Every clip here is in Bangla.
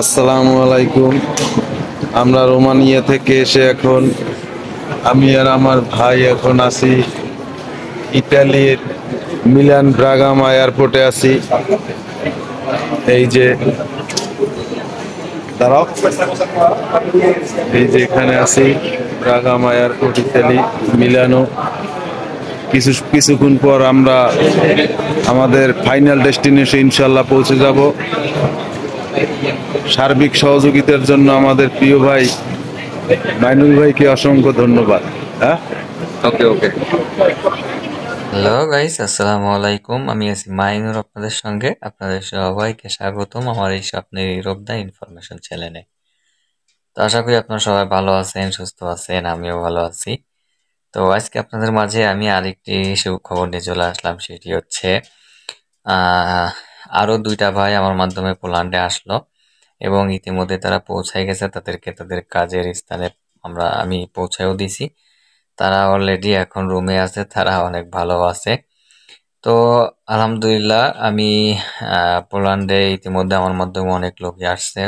আসসালামু আলাইকুম। আমরা রোমানিয়া থেকে এসে এখন আমি আর আমার ভাই এখন আছি ইতালির মিলান ব্রাগামা এয়ারপোর্টে আছি। এই যে দাঁড়াও, এই যে এখানে আছি ব্রাগামা এয়ারপোর্ট, ইতালি মিলানো। কিছুক্ষণ পর আমরা আমাদের ফাইনাল ডেস্টিনেশন ইনশাল্লাহ পৌঁছে যাব। সার্বিক সহযোগিতার জন্য আমাদের প্রিয় ভাই মাইনুল ভাইকে অসংখ্য ধন্যবাদ। হ্যাঁ, ওকে ওকে। হ্যালো গাইস, আসসালামু আলাইকুম। আমি আছি মাইনুর আপনাদের সঙ্গে। আপনাদের সবাইকে স্বাগতম আমার এই স্বপ্নের ইউরোপ দা ইনফরমেশন চ্যানেলে। তো আশা করি আপনারা সবাই ভালো আছেন, সুস্থ আছেন, আমিও ভালো আছি। তো আজকে আপনাদের মাঝে আমি আরেকটি সুখবর নিয়ে চলে আসলাম। সেটি হচ্ছে আহ আরো দুইটা ভাই আমার মাধ্যমে পোল্যান্ডে আসলো এবং ইতিমধ্যে তারা পৌঁছায় গেছে তাদেরকে তাদের কাজের স্থানে। আমি পৌঁছায়ও দিছি। তারা অলরেডি এখন রুমে আছে, তারা অনেক ভালো আছে। তো আলহামদুলিল্লাহ আমি পোল্যান্ডে ইতিমধ্যে আমার মাধ্যমে অনেক লোকই আসছে।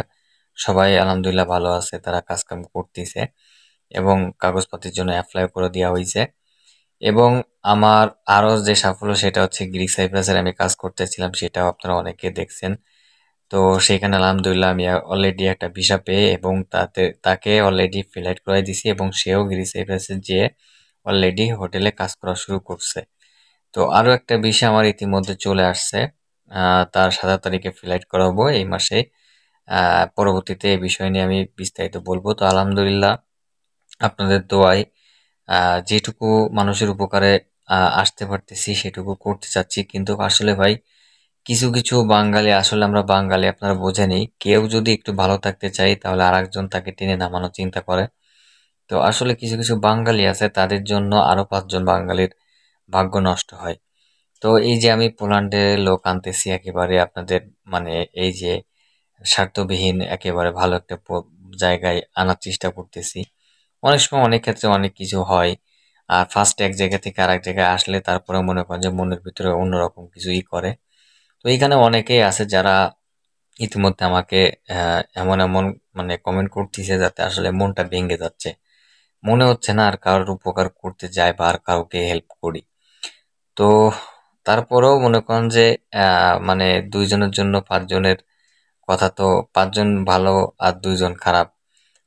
সবাই আলহামদুলিল্লাহ ভালো আছে, তারা কাজকাম করতেছে এবং কাগজপত্রের জন্য অ্যাপ্লাই করে দেওয়া হয়েছে। এবং আমার আরো যে সাফল্য সেটা হচ্ছে গ্রিক সাইপ্রাসের আমি কাজ করতেছিলাম, সেটাও আপনারা অনেকে দেখছেন। তো সেখানে আলহামদুলিল্লাহ আমি অলরেডি একটা ভিসা পেয়ে এবং তাকে অলরেডি ফ্লাইট করে দিছি এবং সেও গ্রিক সাইপ্রাসে যেয়ে অলরেডি হোটেলে কাজ করা শুরু করছে। তো আরো একটা বিষয় আমার ইতিমধ্যে চলে আসছে। তার 17 তারিখে ফ্লাইট করাবো এই মাসে। পরবর্তীতে এই বিষয় নিয়ে আমি বিস্তারিত বলবো। তো আলহামদুলিল্লাহ আপনাদের দোয়ায় যেটুকু মানুষের উপকারে আসতে পারতেছি সেটুকু করতে চাচ্ছি। কিন্তু আসলে ভাই কিছু কিছু বাঙালি, আসলে আমরা বাঙালি আপনারা বোঝেনই, কেউ যদি একটু ভালো থাকতে চাই তাহলে আরেকজন তাকে টেনে নামানোর চিন্তা করে। তো আসলে কিছু কিছু বাঙালি আছে তাদের জন্য আরো 5 জন বাঙালির ভাগ্য নষ্ট হয়। তো এই যে আমি পোল্যান্ডে লোক আনতেছি একেবারে আপনাদের মানে এই যে স্বার্থবিহীন একেবারে ভালো একটা জায়গায় আনার চেষ্টা করতেছি। অনেক সময় অনেক ক্ষেত্রে অনেক কিছু হয়। আর ফার্স্ট এক জায়গা থেকে আরেক জায়গায় আসলে তারপরে মনে করেন যে মনের ভিতরে অন্যরকম কিছুই করে। তো এখানে অনেকেই আছে যারা ইতিমধ্যে আমাকে এমন এমন মানে কমেন্ট করতেছে যাতে আসলে মনটা ভেঙে যাচ্ছে। মনে হচ্ছে না আর কারোর উপকার করতে যাই বা আর কাউকে হেল্প করি। তো তারপরেও মনে করেন যে মানে 2 জনের জন্য 5 জনের কথা, তো 5 জন ভালো আর 2 জন খারাপ।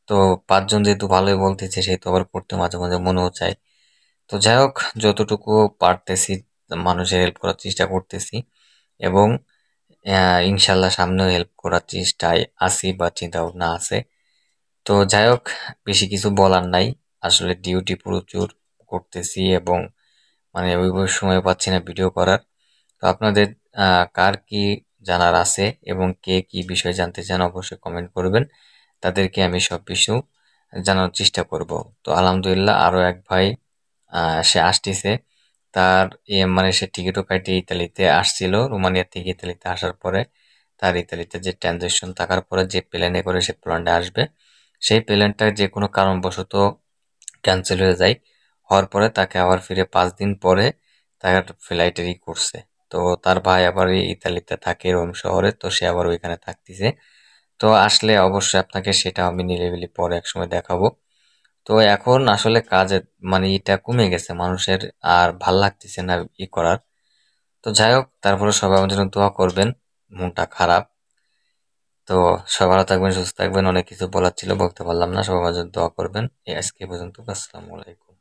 তো 5 জন যেহেতু ভালোই বলতেছে সেহেতু আবার করতে মাঝে মাঝে মনেও চায়। তো যাই হোক, যতটুকু পারতেছি মানুষের হেল্প করার চেষ্টা করতেছি এবং ইনশাল্লাহ সামনেও হেল্প করার চেষ্টায় আছি বা চিন্তা ভাবনা আছে। তো যাই হোক, বেশি কিছু বলার নাই। আসলে ডিউটি প্রচুর করতেছি এবং মানে ওইভাবে সময় পাচ্ছি না ভিডিও করার। তো আপনাদের কার কি জানার আছে এবং কে কি বিষয় জানতে চান অবশ্যই কমেন্ট করবেন। তাদেরকে আমি সব কিছু জানার চেষ্টা করব। তো আলহামদুলিল্লাহ আরো এক ভাই সে আসতেছে। তার মানে সে টিকিটও কাটিয়ে ইতালিতে আসছিল। রোমানিয়া থেকে ইতালিতে আসার পরে তার ইতালিতে যে ট্রানজেকশন থাকার পরে যে প্লেনে করে সে পোল্যান্ডে আসবে, সেই প্লেনটা যে কোনো কারণবশত ক্যান্সেল হয়ে যায়। হওয়ার পরে তাকে আবার ফিরে 5 দিন পরে তার ফ্লাইটেরই করছে। তো তার ভাই আবার এই ইতালিতে থাকে রোম শহরে, তো সে আবার ওইখানে থাকতেছে। তো আসলে অবশ্যই আপনাকে সেটা আমি নিরিবিলি পরে একসময় দেখাবো। তো এখন আসলে কাজের মানে এটা কমে গেছে মানুষের, আর ভাল লাগতেছে না করার। তো যাই হোক, তারপরে সবাই আমার জন্য দোয়া করবেন। মনটা খারাপ। তো সবাই ভালো থাকবেন, সুস্থ থাকবেন। অনেক কিছু বলার ছিল, বলতে পারলাম না। সবাই আমার জন্য দোয়া করবেন। এই আজকে এ পর্যন্ত। আসসালামু আলাইকুম।